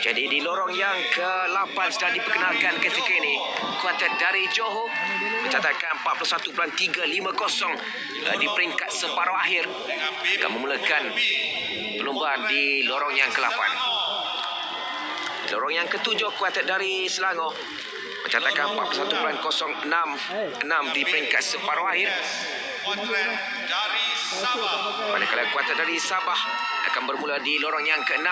Jadi di lorong yang ke-8 sedang diperkenalkan ketika ini. Kuartet dari Johor mencatatkan 41.350 di peringkat separuh akhir. Akan memulakan perlombaan di lorong yang ke-8. Lorong yang ke-7 kuartet dari Selangor mencatatkan 41.066 di peringkat separuh akhir. Manakala kuartet dari Sabah akan bermula di lorong yang ke-6,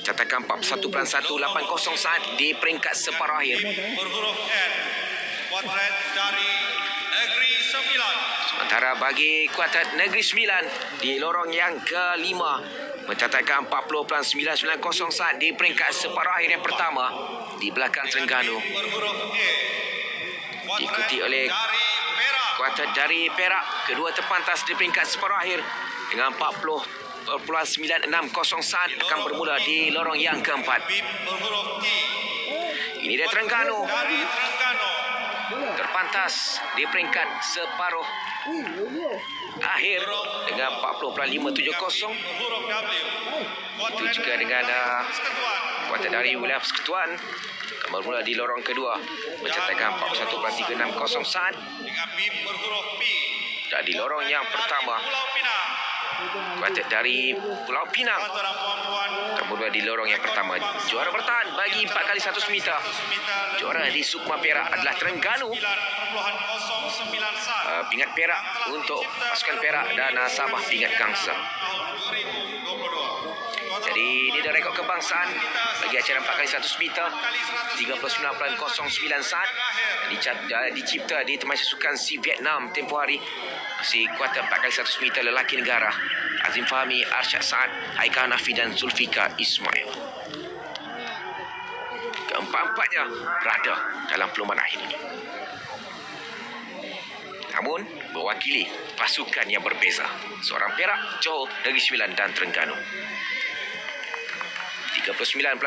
catatkan 41.180 saat di peringkat separuh akhir. Berhuruf N, kuartet dari Negeri Sembilan. Sementara bagi kuartet Negeri Sembilan di lorong yang ke-5 mencatatkan 40.990 saat di peringkat separuh akhir yang pertama di belakang Terengganu. Berhuruf E, Diikuti oleh kuartet dari Perak, kedua terpantas di peringkat separuh akhir dengan 40.960 saat akan bermula di lorong yang keempat. berhuruf T, Ini dia Terengganu dari Terengganu. terpantas di peringkat separuh akhir dengan 40.570. Berhuruf W, Itu juga dengan kuartet dari wilayah Persekutuan akan bermula di lorong kedua mencatatkan 41.360 saat. dengan B berhuruf P, Dan di lorong yang pertama Pulau Pinang. kuartet dari Pulau Pinang Tuan-tuan dan puan-puan, akan bermula di lorong yang pertama. Juara bertahan bagi 4x100 meter. Juara di Sukma Perak adalah Terengganu. 9.09 saat. Pingat perak untuk pasukan Perak dan Sabah pingat gangsa. Tahun 2022. Jadi ini adalah rekod kebangsaan bagi acara 4x100 meter 39.09 saat dicipta di Tamasya Sukan Si Vietnam tempoh hari. Si kuartet 4x100 meter lelaki negara Azim Fahmi, Arsyad Saad, Haikal Hanafi dan Zulfika Ismail. Keempat-empatnya berada dalam perlombaan akhir ini. Namun mewakili pasukan yang berbeza. Seorang Perak, Johor, Negeri Sembilan dan Terengganu. 39.09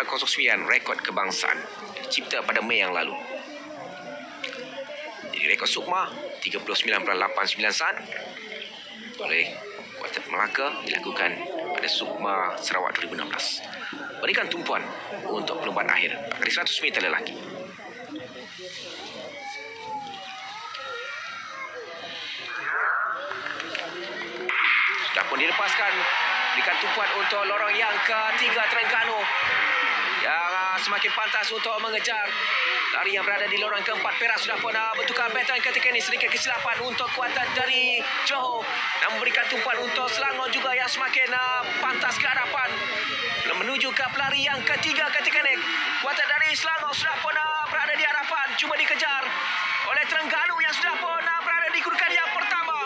rekod kebangsaan dicipta pada Mei yang lalu. Jadi rekod Sukma 39.89 saat oleh kuartet Melaka dilakukan pada Sukma Sarawak 2016. Berikan tumpuan untuk perlombaan akhir kali 100 meter lelaki. Sudah pun dilepaskan. Berikan tumpuan untuk lorong yang ketiga Terengganu yang semakin pantas untuk mengejar lari yang berada di lorong keempat. Perak sudah pun bertukar pattern ketika ini, sedikit kesilapan untuk kuartet dari Johor dan memberikan tumpuan untuk Selangor juga yang semakin pantas ke hadapan menuju ke pelari yang ketiga ketika ini. Kuartet dari Selangor sudah pun berada di hadapan, cuma dikejar oleh Terengganu yang sudah pun berada di kedudukan yang pertama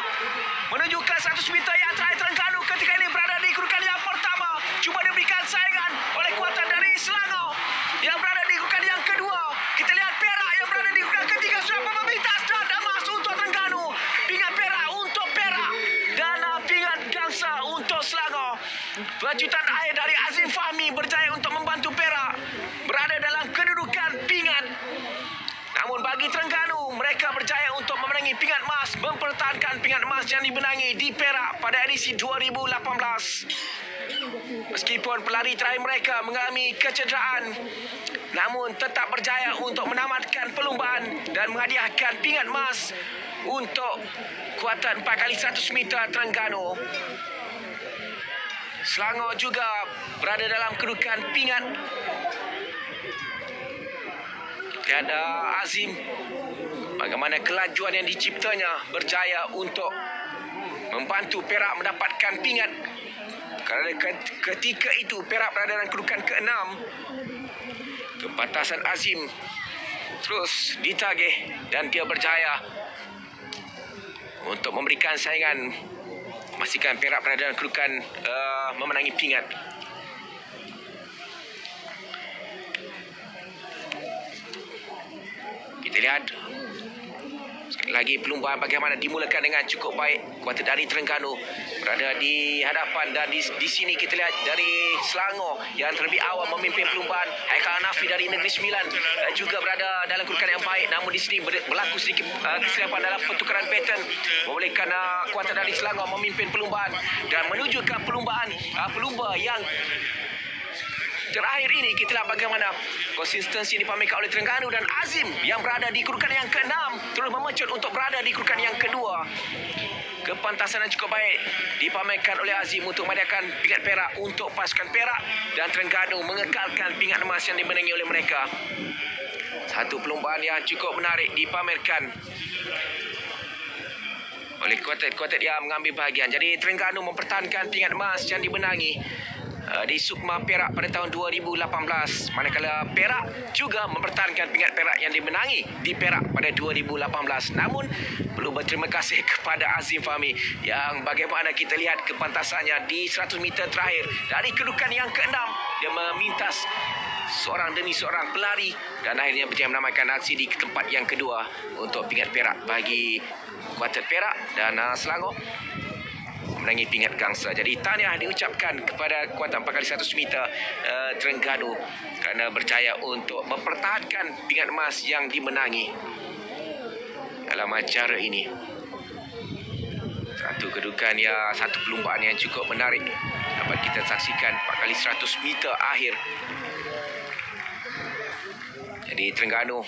menuju ke 100 meter yang terakhir. Terengganu ketika ini berada di kedudukan yang pertama, cuba diberikan saingan oleh kuartet dari Selangor yang berada di kedudukan yang kedua. Kita lihat Perak yang berada di kedudukan ketiga sudah pun memintas dan emas untuk Terengganu, pingat perak untuk Perak dan pingat gangsa untuk Selangor. Pelanjutan akhir dari Azim Fahmi berjaya untuk membantu Perak berada dalam kedudukan pingat. Namun bagi Terengganu, mereka berjaya untuk memenangi pingat emas, mempertahankan pingat emas yang dimenangi di Perak pada edisi 2018. Meskipun pelari terakhir mereka mengalami kecederaan, namun tetap berjaya untuk menamatkan perlombaan dan menghadiahkan pingat emas untuk kuartet 4x100 meter Terengganu. Selangor juga berada dalam kedudukan pingat. Tiada Azim, bagaimana kelajuan yang diciptanya berjaya untuk membantu Perak mendapatkan pingat. Kerana ketika itu Perak berada dalam kedudukan ke-6. Kepantasan Azim terus ditagih dan dia berjaya untuk memberikan saingan, memastikan Perak berada dalam kedudukan memenangi pingat. Kita lihat sekali lagi perlombaan bagaimana dimulakan dengan cukup baik. Kuartet dari Terengganu berada di hadapan dan di sini kita lihat dari Selangor yang terlebih awal memimpin perlombaan. Haikal Hanafi dari Negeri Sembilan juga berada dalam kedudukan yang baik, namun di sini berlaku sedikit kesilapan dalam pertukaran pattern membolehkan kuartet dari Selangor memimpin perlombaan dan menuju ke perlombaan pelumba yang terakhir ini kita lihat bagaimana konsistensi dipamerkan oleh Terengganu dan Azim yang berada di kedudukan yang ke-6 terus memecut untuk berada di kedudukan yang kedua. Kepantasan yang cukup baik dipamerkan oleh Azim untuk memadakan pingat perak untuk pasukan Perak dan Terengganu mengekalkan pingat emas yang dimenangi oleh mereka. Satu perlombaan yang cukup menarik dipamerkan oleh kuartet-kuartet yang mengambil bahagian. Jadi Terengganu mempertahankan pingat emas yang dimenangi di Sukma Perak pada tahun 2018, manakala Perak juga mempertahankan pingat perak yang dimenangi di Perak pada 2018. Namun perlu berterima kasih kepada Azim Fahmi yang bagaimana kita lihat kepantasannya di 100 meter terakhir dari kedudukan yang ke-6 dia memintas seorang demi seorang pelari dan akhirnya berjaya menamakan aksi di tempat yang kedua untuk pingat perak bagi kuartet Perak dan Selangor menangi pingat gangsa. Jadi tahniah diucapkan kepada kuartet 4x100 meter Terengganu kerana berjaya untuk mempertahankan pingat emas yang dimenangi dalam acara ini. Satu kedudukan yang satu perlombaan yang cukup menarik dapat kita saksikan 4x100 meter akhir. Jadi Terengganu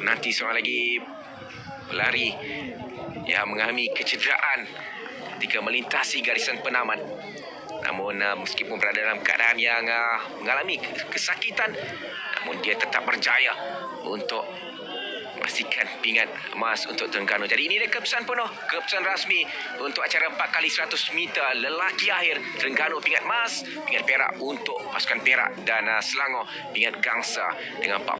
nanti seorang lagi pelari yang mengalami kecederaan ketika melintasi garisan penamat. Namun meskipun berada dalam keadaan yang mengalami kesakitan, namun dia tetap berjaya untuk memastikan pingat emas untuk Terengganu. Jadi ini dia keputusan penuh, keputusan rasmi untuk acara 4x100 meter lelaki akhir. Terengganu pingat emas, pingat perak untuk pasukan Perak dan Selangor pingat gangsa dengan